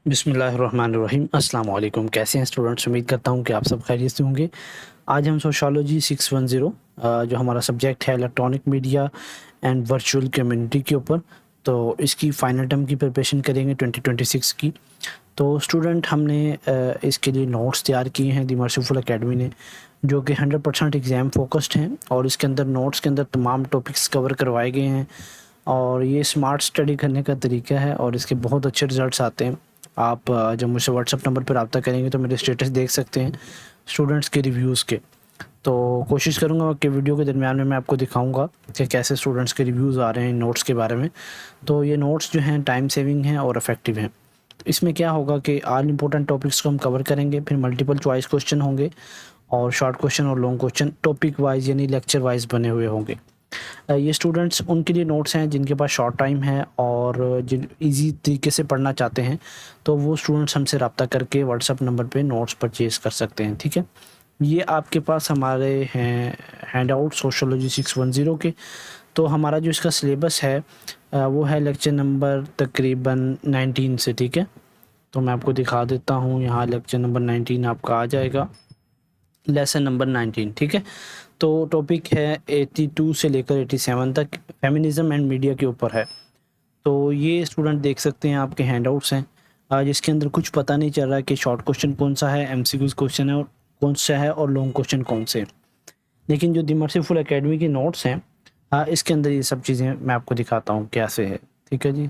बिस्मिल्लाहिर्रहमानिर्रहीम अस्सलाम वालेकुम। कैसे हैं स्टूडेंट्स? उम्मीद करता हूँ कि आप सब खैरियत से होंगे। आज हम सोशियोलॉजी 610 जो हमारा सब्जेक्ट है electronic media and virtual community के ऊपर, तो इसकी फ़ाइनल टर्म की प्रिपरेशन करेंगे 2026 की। तो स्टूडेंट हमने इसके लिए नोट्स तैयार किए हैं दी मर्सीफुल एकेडमी ने, जो कि 100% एग्ज़ाम फोकस्ड हैं और इसके अंदर नोट्स के अंदर तमाम टॉपिक्स कवर करवाए गए हैं और ये स्मार्ट स्टडी करने का तरीका है और इसके बहुत अच्छे रिज़ल्ट्स आते हैं। आप जब मुझसे व्हाट्सएप नंबर पर रब्ता करेंगे तो मेरे स्टेटस देख सकते हैं स्टूडेंट्स के रिव्यूज़ के। तो कोशिश करूँगा कि वीडियो के दरमियान में मैं आपको दिखाऊंगा कि कैसे स्टूडेंट्स के रिव्यूज़ आ रहे हैं नोट्स के बारे में। तो ये नोट्स जो हैं टाइम सेविंग हैं और इफ़ेक्टिव हैं। तो इसमें क्या होगा कि ऑल इंपॉर्टेंट टॉपिक्स को हम कवर करेंगे, फिर मल्टीपल चॉइस क्वेश्चन होंगे और शॉर्ट क्वेश्चन और लॉन्ग क्वेश्चन टॉपिक वाइज यानी लेक्चर वाइज बने हुए होंगे। ये स्टूडेंट्स उनके लिए नोट्स हैं जिनके पास शॉर्ट टाइम है और जिन ईज़ी तरीके से पढ़ना चाहते हैं, तो वो स्टूडेंट्स हमसे रब्ता करके व्हाट्सएप नंबर पे नोट्स परचेज़ कर सकते हैं। ठीक है, ये आपके पास हमारे हैं हैंडआउट सोशियोलॉजी 610 के। तो हमारा जो इसका सिलेबस है वो है लेक्चर नंबर तकरीबन 19 से। ठीक है, तो मैं आपको दिखा देता हूँ, यहाँ लेक्चर नंबर 19 आपका आ जाएगा, लेसन नंबर 19। ठीक है, तो टॉपिक है 82 से लेकर 87 तक फेमिनिज़म एंड मीडिया के ऊपर है। तो ये स्टूडेंट देख सकते हैं, आपके हैंडआउट्स हैं जिसके अंदर कुछ पता नहीं चल रहा है कि शॉर्ट क्वेश्चन कौन सा है, एमसीक्यूज़ क्वेश्चन है और कौन सा है और लॉन्ग क्वेश्चन कौन से हैं। लेकिन जो दी मर्सीफुल एकेडमी के नोट्स हैं इसके अंदर ये सब चीज़ें मैं आपको दिखाता हूँ कैसे है। ठीक है जी,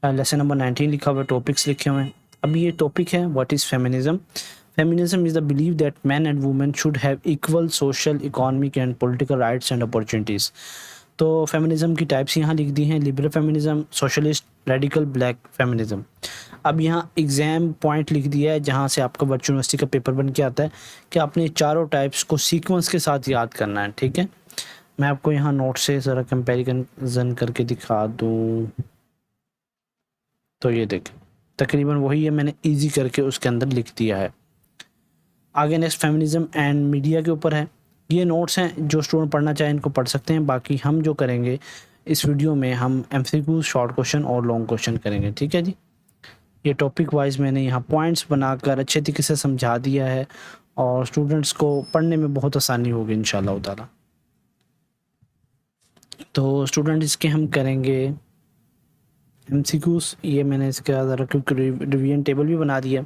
लेसन नंबर 19 लिखा हुआ है, टॉपिक्स लिखे हुए हैं। अब ये टॉपिक है what is feminism. Feminism is the belief that men and women should have equal social, economic and political rights and opportunities. तो फेमिनिज़म की टाइप्स यहाँ लिख दी हैं, liberal feminism, socialist, radical, black feminism. अब यहाँ एग्ज़ाम पॉइंट लिख दिया है जहाँ से आपका वर्चुअल यूनिवर्सिटी का पेपर बन के आता है कि आपने चारों टाइप्स को सीक्वेंस के साथ याद करना है। ठीक है, मैं आपको यहाँ नोट से ज़रा कंपैरिजन करके दिखा दूँ। तो ये देखें, तकरीबन वही है, मैंने ईजी करके उसके अंदर लिख दिया है। आगे नेक्स्ट फेमिनिज़म एंड मीडिया के ऊपर है। ये नोट्स हैं, जो स्टूडेंट पढ़ना चाहें इनको पढ़ सकते हैं। बाकी हम जो करेंगे इस वीडियो में, हम एमसीक्यू, शॉर्ट क्वेश्चन और लॉन्ग क्वेश्चन करेंगे। ठीक है जी, ये टॉपिक वाइज मैंने यहाँ पॉइंट्स बनाकर अच्छे तरीके से समझा दिया है और स्टूडेंट्स को पढ़ने में बहुत आसानी होगी इंशाल्लाह ताला। तो स्टूडेंट इसके हम करेंगे एमसीक्यूज़, ये मैंने इसका ज़रा क्योंकि रिवीजन टेबल भी बना दिया।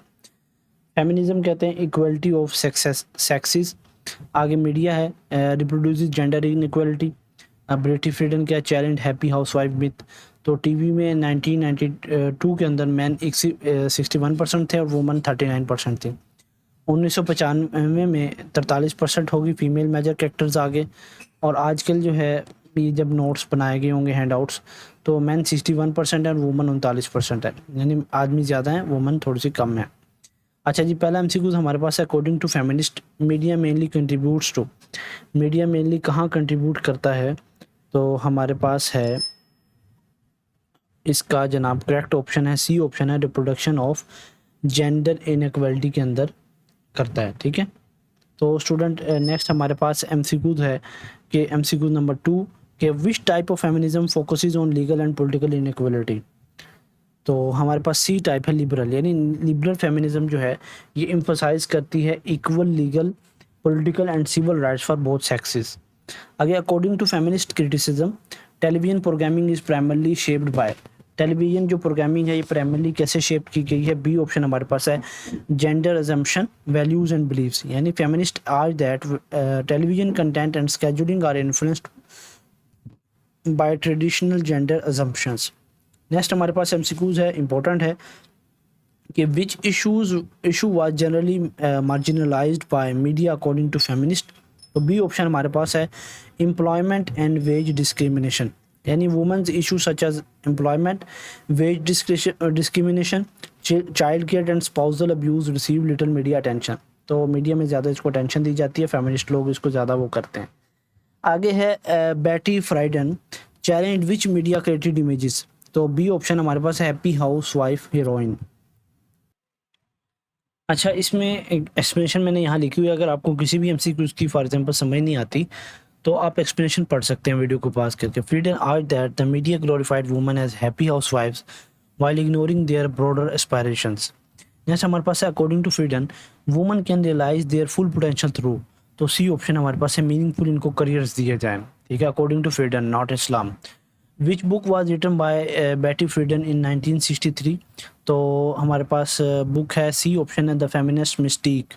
फेमिनिज़म कहते हैं इक्वलिटी ऑफ सेक्सेस। आगे मीडिया है, reproduce gender inequality. British freedom क्या, चैलेंज हैप्पी हाउसवाइफ मिथ। तो टीवी में 1992 के अंदर मैन 61% थे और वुमन 39% थे। 1995 में 43% होगी फीमेल मेजर कैरेक्टर्स आगे। और आजकल जो है, ये जब नोट्स बनाए गए होंगे हैंडआउट्स, तो मैन 61% है और वुमन 39% है, यानी आदमी ज़्यादा है, वुमन थोड़ी सी कम है। अच्छा जी, पहला एमसीक्यूज़ हमारे पास है, according to feminist media mainly contributes to. Media mainly कहाँ कंट्रीब्यूट करता है? तो हमारे पास है इसका जनाब करेक्ट ऑप्शन है, सी ऑप्शन है, रिप्रोडक्शन ऑफ जेंडर इनइक्वालिटी के अंदर करता है। ठीक है, तो स्टूडेंट नेक्स्ट हमारे पास एमसीक्यूज़ है कि एमसीक्यूज़ नंबर 2 के which type of feminism focuses on legal and political inequality. तो हमारे पास सी टाइप है, लिबरल, यानी लिबरल फेमिनिज्म जो है ये एम्फसाइज करती है equal legal, political and civil rights for both sexes. आगे according to feminist criticism, television programming is primarily shaped by. Television जो प्रोग्रामिंग है ये प्राइमरली कैसे शेप की गई है? बी ऑप्शन हमारे पास है, gender assumption, values and beliefs. यानी feminist argue that television content and scheduling are influenced by traditional gender assumptions. Next हमारे पास एमसीक्यूज है, इंपॉर्टेंट है कि which issue was generally marginalised by media according to feminist. तो B option हमारे पास है, एम्प्लॉयमेंट एंड वेज डिस्क्रिमिनेशन। यानी women's issue such as employment, wage discrimination, child care and spousal abuse receive little media attention. तो media में ज़्यादा इसको attention दी जाती है, फेमिनिस्ट लोग इसको ज़्यादा वो करते हैं। आगे है Betty Friedan challenge which media created images. तो बी ऑप्शन हमारे पास है, हैप्पी हाउस वाइफ हीरोइन। अच्छा, इसमें एक एक्सप्लेनेशन मैंने यहाँ लिखी हुई है, अगर आपको किसी भी एमसीक्यूज़ की फॉर एग्जांपल समझ नहीं आती तो आप एक्सप्लेनेशन पढ़ सकते हैं वीडियो को पास करके। Friedan argue that the media glorified women as happy हाउसवाइफ्स while ignoring their broader aspirations. Next हमारे पास है according to Friedan woman can realise their full potential through, तो सी ऑप्शन हमारे पास है मीनिंगफुल इनको करियर्स दिए जाएं, ठीक है, according to Friedan not Islam. Which book was written by Betty Friedan in 1963, तो हमारे पास बुक है, सी ऑप्शन है द फेमिनिस्ट मिस्टीक।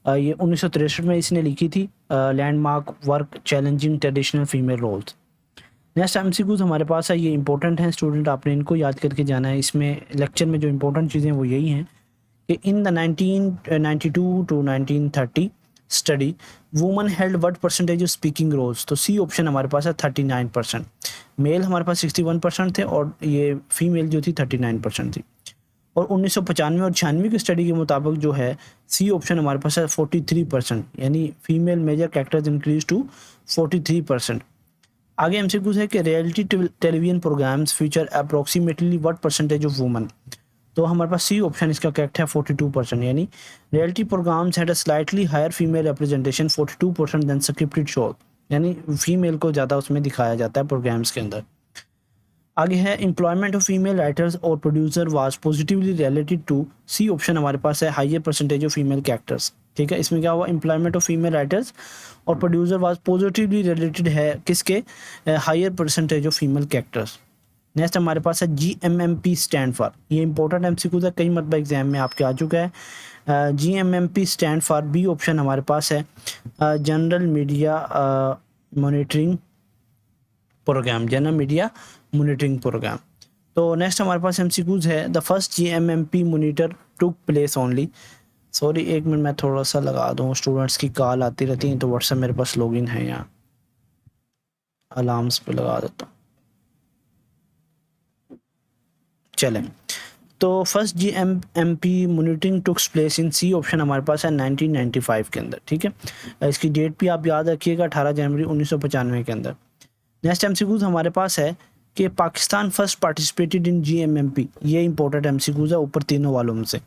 ये 1963 में इसने लिखी थी, landmark work challenging traditional female roles. Next MCQs हमारे पास है, ये इंपॉर्टेंट है स्टूडेंट, आपने इनको याद करके जाना है। इसमें लेक्चर में जो इंपॉर्टेंट चीज़ें वो यही हैं कि in the 1992 to 1930 study women held what percentage of speaking roles, तो सी ऑप्शन हमारे पास है 39%। मेल हमारे पास 61% थे और ये फीमेल जो थी 39% थी। और 1995 और 96 की स्टडी के मुताबिक जो है सी ऑप्शन हमारे पास है 43%, यानी female major characters increase to 43%। आगे एमसीक्यूज है कि reality television programs feature approximately what percentage of women, तो हमारे पास सी ऑप्शन इसका करेक्ट है 42%, यानी reality programs had a slightly higher female representation 42% then scripted show, यानी फीमेल को ज़्यादा उसमें दिखाया जाता है प्रोग्राम्स के अंदर। आगे है एम्प्लॉयमेंट ऑफ फीमेल राइटर्स और producer was positively related to, C option हमारे पास है higher percentage of female characters, ठीक है। इसमें क्या हुआ, एम्प्लॉयमेंट ऑफ फीमेल राइटर्स और प्रोड्यूसर वाज पॉजिटिवली रिलेटेड है किसके, higher percentage of female characters. Next हमारे पास है GMMP स्टैंड फॉर, ये इंपॉर्टेंट एमसीक्यू है, कई मरतबा एग्जाम में आपके आ चुका है। GMMP stand for, B option हमारे पास है general media monitoring program, general media monitoring program. तो नेक्स्ट हमारे पास एमसीक्यूज है, the first GMMP monitor took place only, sorry एक मिनट मैं थोड़ा सा लगा दूँ, स्टूडेंट्स की कॉल आती रहती हैं तो व्हाट्सएप मेरे पास लॉगिन है, यहाँ अलार्म्स पे लगा देता हूँ। चलें, तो first GMMP monitoring took place in, C option हमारे पास है 1995 के अंदर, ठीक है। इसकी डेट भी आप याद रखिएगा 18 जनवरी 1995 के अंदर। नेक्स्ट एमसीक्यूज हमारे पास है कि Pakistan first participated in GMMP, ये इंपॉर्टेंट एमसीक्यूज है ऊपर तीनों वालों में से,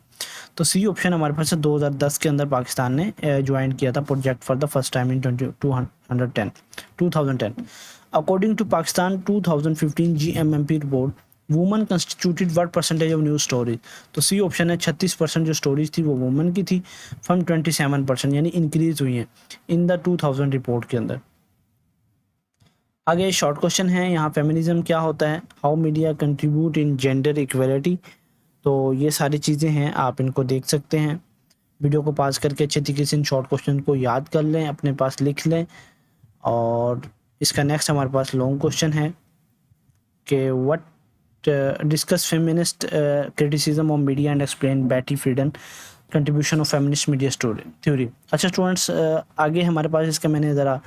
तो सी ऑप्शन हमारे पास है 2010 के अंदर पाकिस्तान ने ज्वाइन किया था project for the first time in 2010। According to Pakistan 2015 GMMP report women constituted what percentage of news stories, तो सी ऑप्शन है 36% जो स्टोरीज थी वो वुमन की थी फ्रॉम 27%, यानी इंक्रीज हुई हैं इन द 2000 रिपोर्ट के अंदर। आगे शॉर्ट क्वेश्चन है, यहाँ फेमिनिज्म क्या होता है, how media contribute in gender equality, तो ये सारी चीज़ें हैं, आप इनको देख सकते हैं। वीडियो को पास करके अच्छे तरीके से इन शॉर्ट क्वेश्चन को याद कर लें, अपने पास लिख लें। और इसका नेक्स्ट हमारे पास लॉन्ग क्वेश्चन है कि what discuss feminist criticism of media and explain Betty Friedan contribution of feminist media theory. अच्छा स्टूडेंट्स, आगे हमारे पास इसका मैंने ज़रा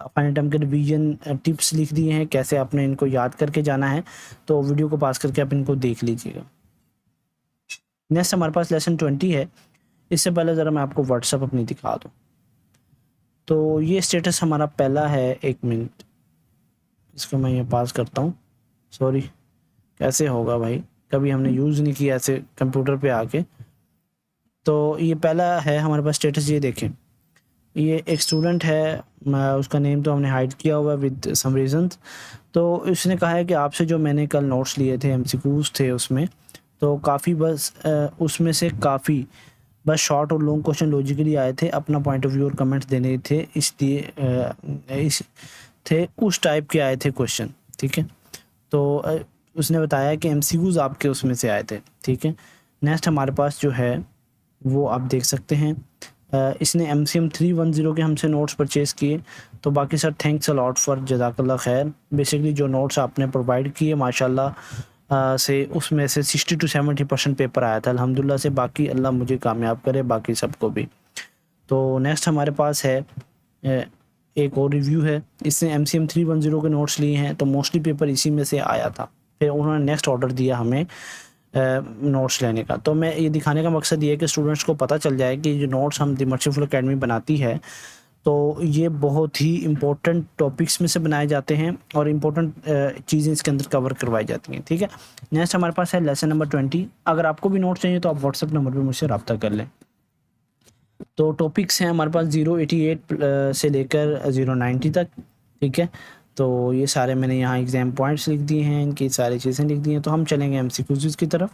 फाइनल टर्म के रिवीजन टिप्स लिख दिए हैं, कैसे आपने इनको याद करके जाना है, तो वीडियो को पास करके आप इनको देख लीजिएगा। नेक्स्ट हमारे पास लेसन 20 है, इससे पहले ज़रा मैं आपको व्हाट्सअप अपनी दिखा दूँ। तो ये स्टेटस हमारा पहला है, एक मिनट इसको मैं ये पास करता हूँ, सॉरी कैसे होगा भाई, कभी हमने यूज़ नहीं किया ऐसे कंप्यूटर पे आके। तो ये पहला है हमारे पास स्टेटस, ये देखें, ये एक स्टूडेंट है, उसका नेम तो हमने हाइड किया हुआ है विद सम रीजंस। तो उसने कहा है कि आपसे जो मैंने कल नोट्स लिए थे, एमसीक्यूज थे उसमें, तो काफ़ी बस उसमें से काफ़ी बस शॉर्ट और लॉन्ग क्वेश्चन लॉजिकली आए थे, अपना पॉइंट ऑफ व्यू और कमेंट्स देने थे, इसलिए थे उस टाइप के आए थे क्वेश्चन, ठीक है। तो उसने बताया कि एमसीक्यूज आपके उसमें से आए थे, ठीक है। नेक्स्ट हमारे पास जो है वो आप देख सकते हैं, इसने MCM 310 के हमसे नोट्स परचेज़ किए, तो बाकी sir thanks a lot for जज़ाकल्लाह खैर। बेसिकली जो नोट्स आपने प्रोवाइड किए माशाल्लाह से उसमें से 60 to 70% पेपर आया था अल्हम्दुलिल्लाह से, बाकी अल्लाह मुझे कामयाब करे बाकी सबको भी। तो नेक्स्ट हमारे पास है एक और रिव्यू है, इसने MCM 310 के नोट्स लिए हैं, तो मोस्टली पेपर इसी में से आया था। फिर उन्होंने नेक्स्ट ऑर्डर दिया हमें नोट्स लेने का। तो मैं ये दिखाने का मकसद ये है कि स्टूडेंट्स को पता चल जाए कि जो नोट्स हम द मर्चीफुल एकेडमी बनाती है, तो ये बहुत ही इम्पोर्टेंट टॉपिक्स में से बनाए जाते हैं और इम्पोर्टेंट चीज़ें इसके अंदर कवर करवाई जाती हैं, ठीक है। नेक्स्ट हमारे पास है लेसन नंबर 20। अगर आपको भी नोट्स चाहिए तो आप व्हाट्सएप नंबर पर मुझसे रब्ता कर लें। तो टॉपिक्स हैं हमारे पास 088 से लेकर 090 तक, ठीक है। तो ये सारे मैंने यहाँ एग्जाम पॉइंट्स लिख दिए हैं, इनकी सारी चीज़ें लिख दी हैं। तो हम चलेंगे MCQs की तरफ।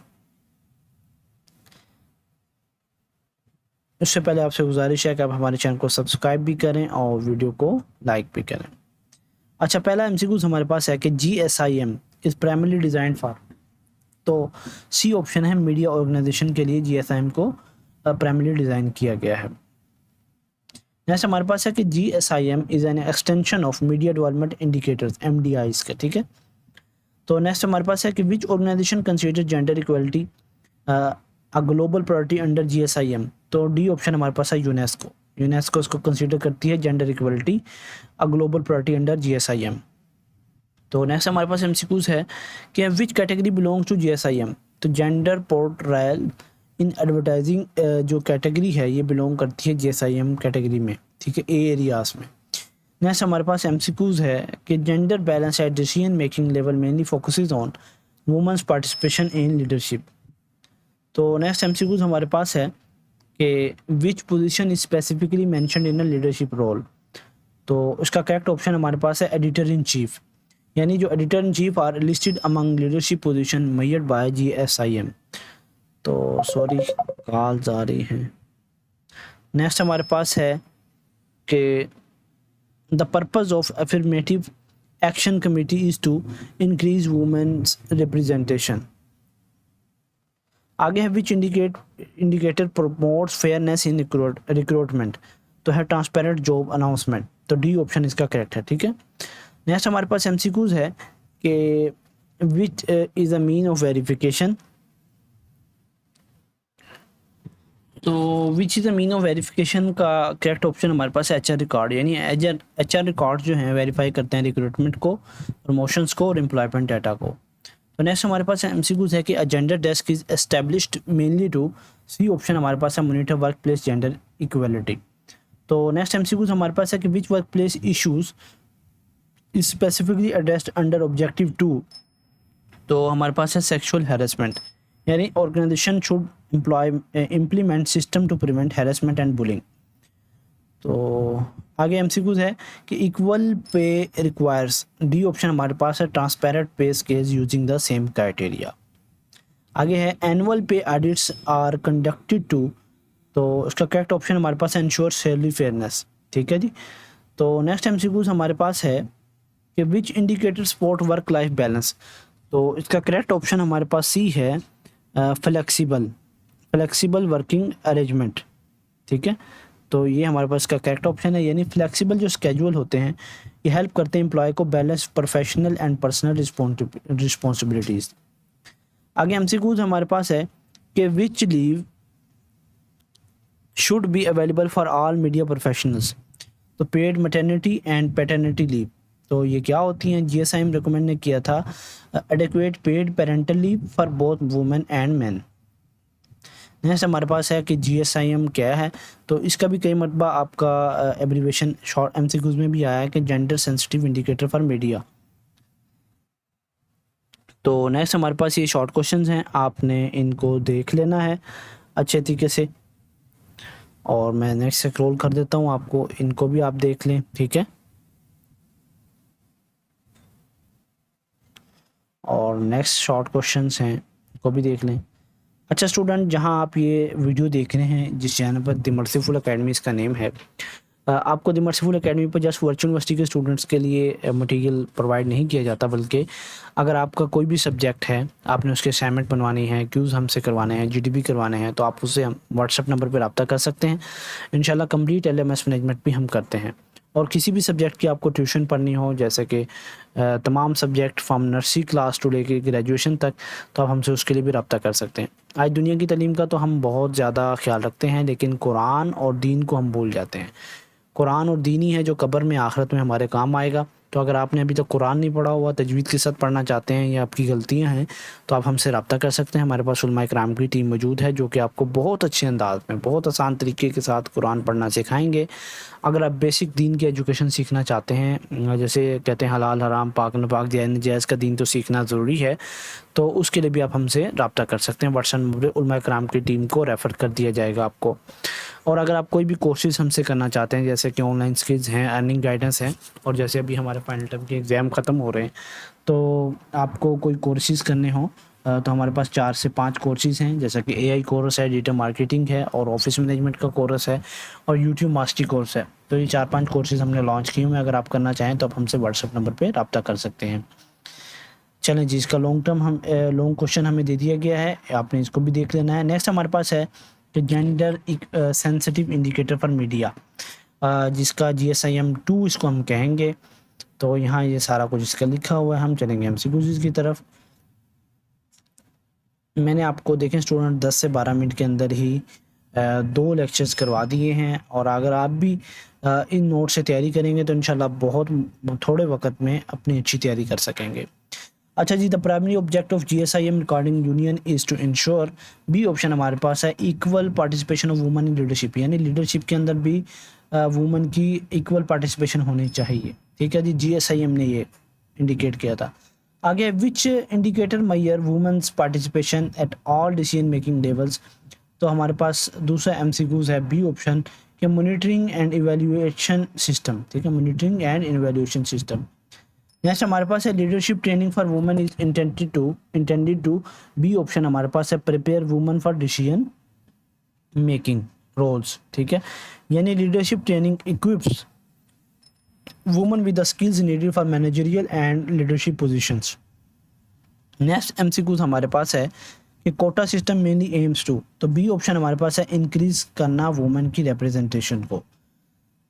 इससे पहले आपसे गुजारिश है कि आप हमारे चैनल को सब्सक्राइब भी करें और वीडियो को लाइक भी करें। अच्छा, पहला एमसीक्यूज हमारे पास है कि GSIM is primarily design for, तो सी ऑप्शन है, मीडिया ऑर्गेनाइजेशन के लिए GSIM को प्राइमरली डिज़ाइन किया गया है। जैसे हमारे पास है कि GSIM is an extension of media development indicators, MDIs का, ठीक है। तो नेक्स्ट हमारे पास है कि which organisation consider gender equality a global priority under GSIM, तो डी ऑप्शन हमारे पास है, यूनेस्को इसको कंसीडर करती है gender equality a global priority under GSIM। तो नेक्स्ट हमारे पास एमसीक्यूज है कि which category belongs to GSIM, तो जेंडर पोर्ट्रायल इन एडवर्टाइजिंग जो कैटेगरी है ये बिलोंग करती है GSIM कैटेगरी में, ठीक है, ए एरियाज में। नेक्स्ट हमारे पास एमसीक्यूज है कि gender balance at decision making level mainly focuses on women's participation in leadership. तो नेक्स्ट एमसीक्यूज हमारे पास है कि which position is specifically mentioned in a leadership role, तो इसका करेक्ट ऑप्शन हमारे पास है एडिटर इन चीफ, यानी जो editor in chief are listed among leadership position measured by GSIM। तो सॉरी, कॉल्स आ रही हैं। नेक्स्ट हमारे पास है कि the purpose of affirmative action committee is to increase women's representation. आगे है which indicator promotes fairness in recruitment, तो है ट्रांसपेरेंट जॉब अनाउंसमेंट, तो डी ऑप्शन इसका करेक्ट है, ठीक है। नेक्स्ट हमारे पास एमसीक्यूज है कि which is a mean of verification, तो which is the mean of verification का करेक्ट ऑप्शन हमारे पास है HR रिकॉर्ड, यानी HR रिकॉर्ड जो हैं वेरीफाई करते हैं रिक्रूटमेंट को, प्रमोशंस को और एम्प्लॉयमेंट डाटा को। तो नेक्स्ट हमारे पास एमसीक्यूज है कि a gender desk is established mainly to, C option हमारे पास है, monitor workplace gender equality. तो नेक्स्ट एमसीक्यूज हमारे पास है कि which workplace issues is specifically addressed under objective 2, तो हमारे पास है सेक्सुअल हैरेसमेंट, यानी organization should implement system to prevent harassment and bullying. तो आगे एमसीक्यूज है कि equal pay requires, D option हमारे पास है, ट्रांसपेरेंट पे scales using the same criteria. आगे है एनुअल पे ऑडिट्स आर कंडक्टेड टू, तो इसका करेक्ट ऑप्शन हमारे पास है, इंश्योर सैलरी फेयरनेस, ठीक है जी। तो नेक्स्ट एमसीक्यूज हमारे पास है कि which indicator support work life balance, तो इसका करेक्ट ऑप्शन हमारे पास सी है, फ्लेक्सिबल वर्किंग अरेंजमेंट, ठीक है। तो ये हमारे पास का करेक्ट ऑप्शन है, यानी फ्लेक्सिबल जो स्केड्यूल होते हैं ये हेल्प करते हैं एम्प्लॉय को balance professional and personal responsibilities. आगे एमसीक्यूज हमारे पास है कि which leave should be available for all media professionals, तो paid maternity and paternity leave, तो ये क्या होती हैं, GSIM रिकमेंड ने किया था adequate paid parental leave for both women and man. Next हमारे पास है कि GSIM क्या है, तो इसका भी कई मरतबा आपका एब्रीवेशन शॉर्ट एमसीक्यूज में भी आया है कि gender sensitive indicator for media. तो नेक्स्ट हमारे पास ये शॉर्ट क्वेश्चंस हैं, आपने इनको देख लेना है अच्छे तरीके से, और मैं नेक्स्ट स्क्रॉल कर देता हूँ, आपको इनको भी आप देख लें, ठीक है। और नेक्स्ट शॉर्ट क्वेश्चंस हैं, को भी देख लें। अच्छा स्टूडेंट, जहां आप ये वीडियो देख रहे हैं जिस चैनल पर द मर्सीफुल एकेडमी इसका नेम है, आपको द मर्सीफुल एकेडमी पर जस्ट वर्चुअल यूनिवर्सिटी के स्टूडेंट्स के लिए मटेरियल प्रोवाइड नहीं किया जाता, बल्कि अगर आपका कोई भी सब्जेक्ट है, आपने उसके असाइनमेंट बनवानी है, क्यूज़ हमसे करवाने हैं, GDP करवाने हैं, तो आप उससे हम व्हाट्सएप नंबर पर रब्ता कर सकते हैं। इंशाल्लाह कंप्लीट LMS मैनेजमेंट भी हम करते हैं। और किसी भी सब्जेक्ट की आपको ट्यूशन पढ़नी हो, जैसे कि तमाम subject from nursery class to लेके ग्रेजुएशन तक, तो आप हमसे उसके लिए भी रब्ता कर सकते हैं। आज दुनिया की तालीम का तो हम बहुत ज़्यादा ख्याल रखते हैं, लेकिन कुरान और दीन को हम भूल जाते हैं। कुरान और दीन ही है जो कब्र में आखिरत में हमारे काम आएगा। तो अगर आपने अभी तक कुरान नहीं पढ़ा हुआ, तजवीद के साथ पढ़ना चाहते हैं या आपकी गलतियां हैं, तो आप हमसे रब्ता कर सकते हैं। हमारे पास उलमा इकराम की टीम मौजूद है जो कि आपको बहुत अच्छे अंदाज में, बहुत आसान तरीके के साथ कुरान पढ़ना सिखाएंगे। अगर आप बेसिक दीन की एजुकेशन सीखना चाहते हैं, जैसे कहते हैं हलाल हराम पाक नपाक जायज़ का दीन तो सीखना ज़रूरी है, तो उसके लिए भी आप हमसे रब्ता कर सकते हैं। व्हाट्सएप नंबर उलमा इकराम की टीम को रेफ़र कर दिया जाएगा आपको। और अगर आप कोई भी कोर्सेज़ हमसे करना चाहते हैं, जैसे कि ऑनलाइन स्किल्स हैं, अर्निंग गाइडेंस हैं, और जैसे अभी हमारे फाइनल टर्म के एग्ज़ाम ख़त्म हो रहे हैं, तो आपको कोई कोर्सेज़ करने हों तो हमारे पास 4 से 5 कोर्सेज़ हैं, जैसा कि एआई कोर्स है, डिजिटल मार्केटिंग है और ऑफिस मैनेजमेंट का कोर्स है और यूट्यूब मास्टरी कोर्स है। तो ये 4-5 कोर्सेज़ हमने लॉन्च किए हुए हैं। अगर आप करना चाहें तो आप हमसे व्हाट्सएप नंबर पे रब्ता कर सकते हैं। चलें जी, इसका लॉन्ग क्वेश्चन हमें दे दिया गया है, आपने इसको भी देख लेना है। नेक्स्ट हमारे पास है कि gender sensitive indicator for media, जिसका GSIM 2 इसको हम कहेंगे। तो यहाँ ये सारा कुछ इसका लिखा हुआ है। हम चलेंगे MCQs की तरफ। मैंने आपको देखें स्टूडेंट 10 से 12 मिनट के अंदर ही 2 लेक्चर्स करवा दिए हैं, और अगर आप भी इन नोट से तैयारी करेंगे तो इंशाल्लाह बहुत थोड़े वक्त में अपनी अच्छी तैयारी कर सकेंगे। अच्छा जी, the primary object of GSIM recording union is to ensure, B option हमारे पास है, equal participation of women in leadership, यानी लीडरशिप के अंदर भी वुमेन की इक्वल पार्टिसिपेशन होनी चाहिए। ठीक है जी, GSIM ने ये इंडिकेट किया था। आगे, which indicator measure women's participation at all decision making levels, तो हमारे पास दूसरा MCQs है, बी ऑप्शन के मॉनिटरिंग एंड इवैल्यूएशन सिस्टम। ठीक है, monitoring and evaluation system. Next हमारे पास है leadership training for women is intended to, B option हमारे पास है prepare women for decision making roles. ठीक है, यानी leadership training equips women with the skills needed for managerial and leadership positions. Next MCQs हमारे पास है कि quota system mainly aims to, तो बी ऑप्शन हमारे पास है इंक्रीज करना वुमेन की रिप्रेजेंटेशन को।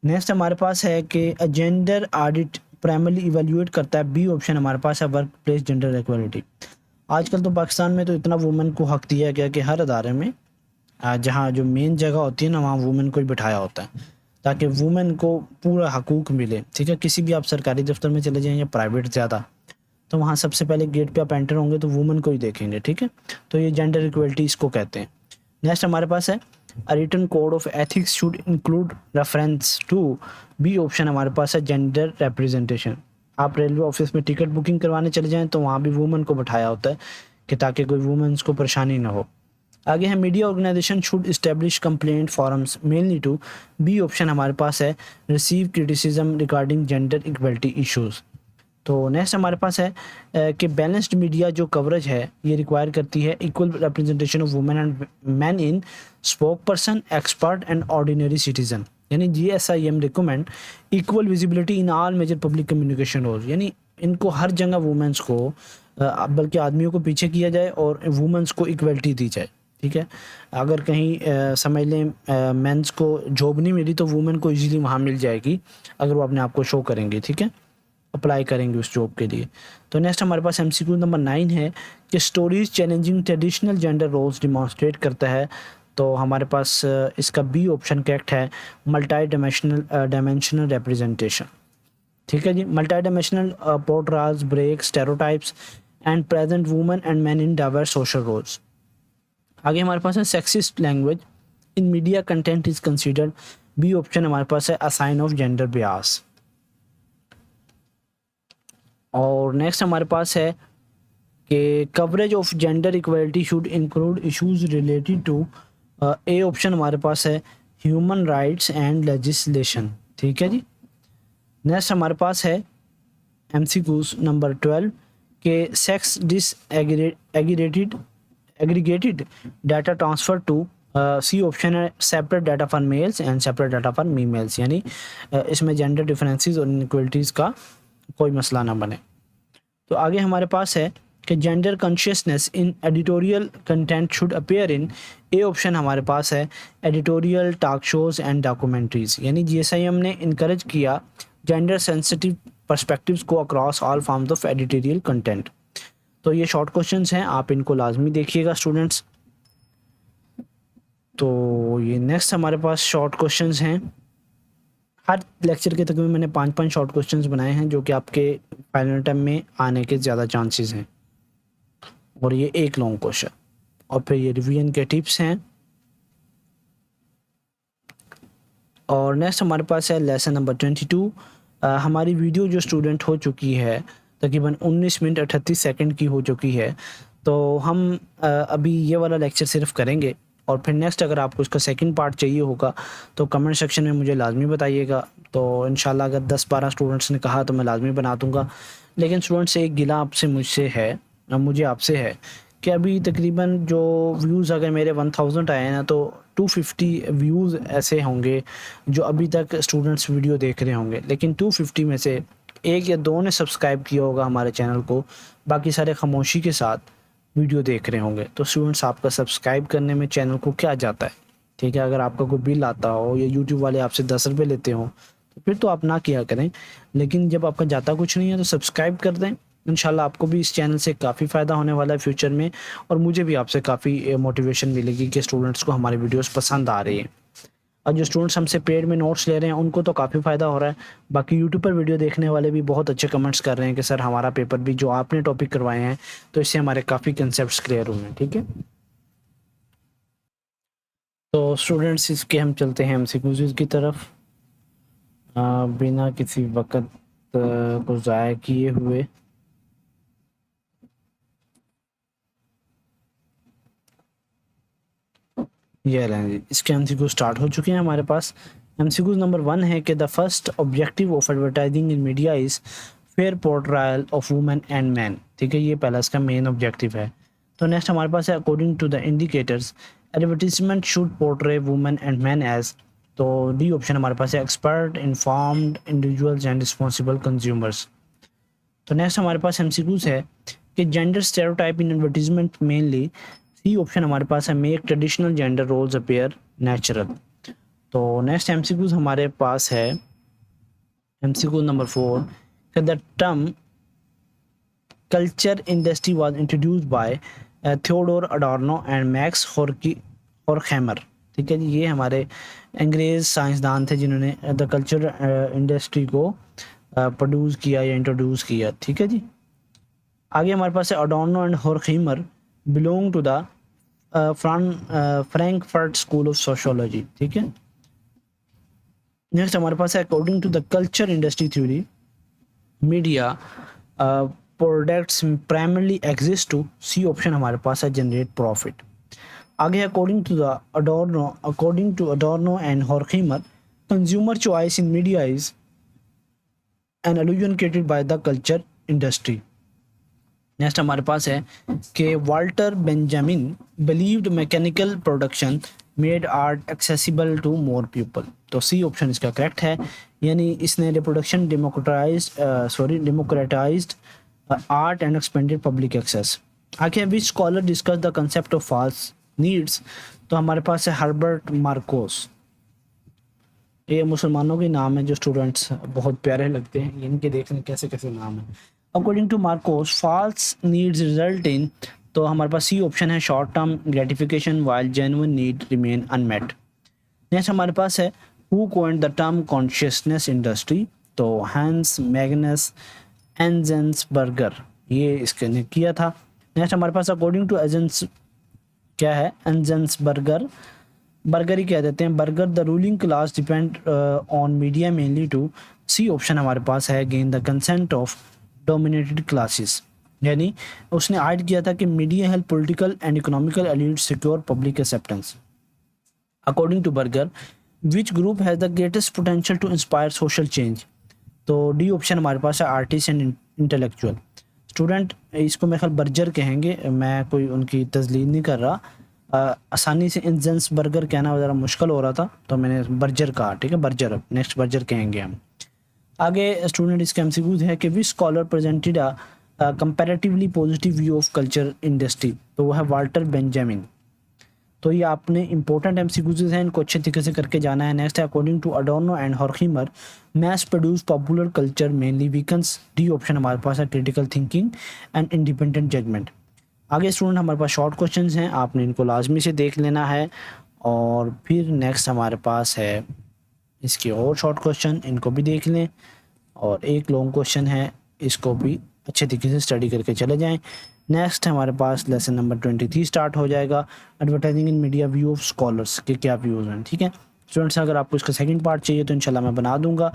नेक्स्ट हमारे पास है कि जेंडर ऑडिट प्राइमरली इवेल्युएट करता है, बी ऑप्शन हमारे पास है वर्क प्लेस जेंडर इक्वालिटी। आजकल तो पाकिस्तान में तो इतना वुमेन को हक दिया गया कि हर अदारे में जहाँ जो मेन जगह होती है ना, वहाँ वुमेन को ही बिठाया होता है ताकि वुमेन को पूरा हकूक़ मिले। ठीक है, किसी भी आप सरकारी दफ्तर में चले जाएं या प्राइवेट ज़्यादा, तो वहाँ सबसे पहले गेट पे आप एंटर होंगे तो वुमेन को ही देखेंगे। ठीक है, तो ये जेंडर इक्वलिटी इसको कहते हैं। नेक्स्ट हमारे पास है a written code of ethics should include reference to, B option हमारे पास है जेंडर रिप्रेजेंटेशन। आप रेलवे ऑफिस में टिकट बुकिंग करवाने चले जाएं तो वहाँ भी वुमेन को बैठाया होता है कि ताकि कोई वुमेन्स को परेशानी ना हो। आगे है media organization should establish complaint forums mainly to, B option हमारे पास है receive criticism regarding gender equality issues. तो नेक्स्ट हमारे पास है कि बैलेंस्ड मीडिया जो कवरेज है ये रिक्वायर करती है equal representation of women and man in spokesperson, expert and ordinary citizen, यानी GSIM recommend equal visibility in all major public communication role, यानी इनको हर जगह वुमेन्स को बल्कि आदमियों को पीछे किया जाए और वुमेन्स को इक्वलिटी दी जाए। ठीक है, अगर कहीं समझ लें मेंस को जॉब नहीं मिली तो वुमेन को इजीली वहाँ मिल जाएगी अगर वो अपने आप को शो करेंगे। ठीक है, अप्लाई करेंगे उस जॉब के लिए। तो नेक्स्ट हमारे पास MCQ नंबर 9 है कि stories challenging traditional gender roles demonstrate करता है, तो हमारे पास इसका बी ऑप्शन करेक्ट है मल्टी डायमेंशनल रिप्रेजेंटेशन। ठीक है जी, multi dimensional portraits break stereotypes and present women and man in diverse social roles. आगे हमारे पास है sexist language in media content is considered, B option हमारे पास है a sign of gender bias. और नेक्स्ट हमारे पास है कि coverage of gender equality should include issues related to, A option हमारे पास है ह्यूमन राइट्स एंड लेजिस्लेशन। ठीक है जी, नेक्स्ट हमारे पास है MCQs नंबर 12 के sex aggregated data transfer to, C option है separate data for males and separate data for females, यानी इसमें जेंडर डिफरेंसेस और इनइक्वलिटीज़ का कोई मसला ना बने। तो आगे हमारे पास है कि gender consciousness in editorial content should appear in, A option हमारे पास है editorial talk shows and documentaries, यानी GSIM ने इनकरेज किया जेंडर सेंसिटिव पर्सपेक्टिव्स को across all forms of editorial content. तो ये शॉर्ट क्वेश्चंस हैं, आप इनको लाजमी देखिएगा स्टूडेंट्स। तो ये नेक्स्ट हमारे पास शॉर्ट क्वेश्चंस हैं। हर लेक्चर के तकरीबन मैंने 5-5 शॉर्ट क्वेश्चंस बनाए हैं जो कि आपके फाइनल टाइम में आने के ज़्यादा चांसेस हैं, और ये एक लॉन्ग क्वेश्चन, और फिर ये रिवीजन के टिप्स हैं। और नेक्स्ट हमारे पास है लेसन नंबर 22। हमारी वीडियो जो स्टूडेंट हो चुकी है तकरीबन 19 मिनट 38 सेकंड की हो चुकी है, तो हम अभी ये वाला लेक्चर सिर्फ करेंगे, और फिर नेक्स्ट अगर आपको इसका सेकंड पार्ट चाहिए होगा तो कमेंट सेक्शन में मुझे लाजमी बताइएगा। तो इंशाल्लाह अगर 10-12 स्टूडेंट्स ने कहा तो मैं लाजमी बना दूंगा। लेकिन स्टूडेंट्स से एक गिला मुझे आपसे है कि अभी तकरीबन जो व्यूज़ अगर मेरे 1000 आए हैं ना, तो 250 व्यूज़ ऐसे होंगे जो अभी तक स्टूडेंट्स वीडियो देख रहे होंगे, लेकिन 250 में से 1 या 2 ने सब्सक्राइब किया होगा हमारे चैनल को, बाकी सारे खामोशी के साथ वीडियो देख रहे होंगे। तो स्टूडेंट्स, आपका सब्सक्राइब करने में चैनल को क्या जाता है, ठीक है? अगर आपका कोई बिल आता हो या यूट्यूब वाले आपसे 10 रुपये लेते हो तो फिर तो आप ना किया करें, लेकिन जब आपका जाता कुछ नहीं है तो सब्सक्राइब कर दें। इंशाल्लाह आपको भी इस चैनल से काफ़ी फ़ायदा होने वाला है फ्यूचर में, और मुझे भी आपसे काफ़ी मोटिवेशन मिलेगी कि स्टूडेंट्स को हमारी वीडियोस पसंद आ रही हैं। और जो स्टूडेंट्स हमसे पेड में नोट्स ले रहे हैं उनको तो काफ़ी फ़ायदा हो रहा है। बाकी यूट्यूब पर वीडियो देखने वाले भी बहुत अच्छे कमेंट्स कर रहे हैं कि सर हमारा पेपर भी जो आपने टॉपिक करवाए हैं तो इससे हमारे काफ़ी कंसेप्ट क्लियर हुए हैं, ठीक है? तो स्टूडेंट्स, इसके हम चलते हैं एमसीक्यूज़ की तरफ बिना किसी वक्त को ज़ाया किए हुए। ये रहे जी, इसके एमसीक्यू स्टार्ट हो चुके हैं हमारे पास। एमसीक्यू नंबर 1 है कि the first objective of advertising in media is fair portrayal of women and man, ठीक है? ये पहला इसका मेन ऑब्जेक्टिव है। तो नेक्स्ट हमारे पास है according to the indicators advertisement should portray women and man as, तो डी ऑप्शन हमारे पास है expert, informed individuals and responsible consumers. तो नेक्स्ट हमारे पास एमसीक्यूज है कि gender stereotype in advertisement mainly, C option हमारे पास है make traditional gender roles appear natural. तो नेक्स्ट एमसीक्यूज हमारे पास है एमसीक्यू नंबर 4 कि the term culture industry was introduced by Theodor Adorno and max हॉरखैमर, ठीक है जी? ये हमारे अंग्रेज़ साइंसदान थे जिन्होंने द कल्चर इंडस्ट्री को प्रोड्यूस किया या इंट्रोड्यूस किया, ठीक है जी? आगे हमारे पास है Adorno and Horkheimer belong to the Frankfurt school of sociology, ठीक है? नेक्स्ट हमारे पास है according to the culture industry theory media products primarily exist to, C option हमारे पास है जनरेट प्रॉफिट। आगे according to Adorno and Horkheimer consumer choice in media is an illusion created by the culture industry. Next हमारे पास है कि Walter Benjamin believed mechanical production made art accessible to more people, तो C option इसका correct है, यानी इसने reproduction democratized art and expanded public access. आगे which scholar discuss the concept of false needs, तो हमारे पास है हर्बर्ट मार्कोस। ये मुसलमानों के नाम है जो स्टूडेंट्स बहुत प्यारे लगते हैं, इनके देखने कैसे कैसे नाम है। According to Marcuse false needs result in, तो हमारे पास सी ऑप्शन है short term gratification while genuine need remain unmet. Next हमारे पास है who coined the term consciousness industry, तो हैंस मैग्नस एंजेंसबर्गर, ये इसके ने किया था। नेक्स्ट हमारे पास अकॉर्डिंग टू एजेंस क्या है एंजेंसबर्गर, बर्गर ही कह देते हैं, Berger the ruling class depend on media mainly to, C option हमारे पास है gain the consent of dominated classes, यानी उसने आइड किया था कि media help political and economical elite secure public acceptance. According to Berger which group has the greatest potential to inspire social change, तो डी ऑप्शन हमारे पास है आर्टिस्ट एंड इंटेलेक्चुअल। स्टूडेंट इसको मेरे ख्याल बर्जर कहेंगे, मैं कोई उनकी तस्लील नहीं कर रहा, आसानी से इंजेंस बर्गर कहना ज़रा मुश्किल हो रहा था तो मैंने बर्जर कहा, ठीक है? बर्जर, नेक्स्ट बर्जर कहेंगे हम। आगे स्टूडेंट इसके एमसीक्यूज है कि विच scholar presented a comparatively positive view of culture industry, तो वो है वाल्टर बेंजामिन। तो ये आपने इंपॉर्टेंट एमसीक्यूज हैं, इनको अच्छे तरीके से करके जाना है। नेक्स्ट है according to Adorno and Horkheimer mass produce popular culture mainly weakens, D option हमारे पास है critical thinking and independent judgment. आगे स्टूडेंट हमारे पास शॉर्ट क्वेश्चंस हैं, आपने इनको लाजमी से देख लेना है। और फिर नेक्स्ट हमारे पास है इसके और शॉर्ट क्वेश्चन, इनको भी देख लें। और एक लॉन्ग क्वेश्चन है, इसको भी अच्छे तरीके से स्टडी करके चले जाएं। नेक्स्ट हमारे पास लेसन नंबर 23 स्टार्ट हो जाएगा, advertising in media view of scholars के क्या व्यूज़ हैं, ठीक है स्टूडेंट्स? अगर आपको इसका सेकंड पार्ट चाहिए तो इंशाल्लाह मैं बना दूंगा।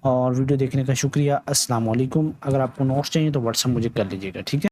और वीडियो देखने का शुक्रिया, अस्सलाम वालेकुम। अगर आपको नोट्स चाहिए तो व्हाट्सएप मुझे कर लीजिएगा, ठीक है?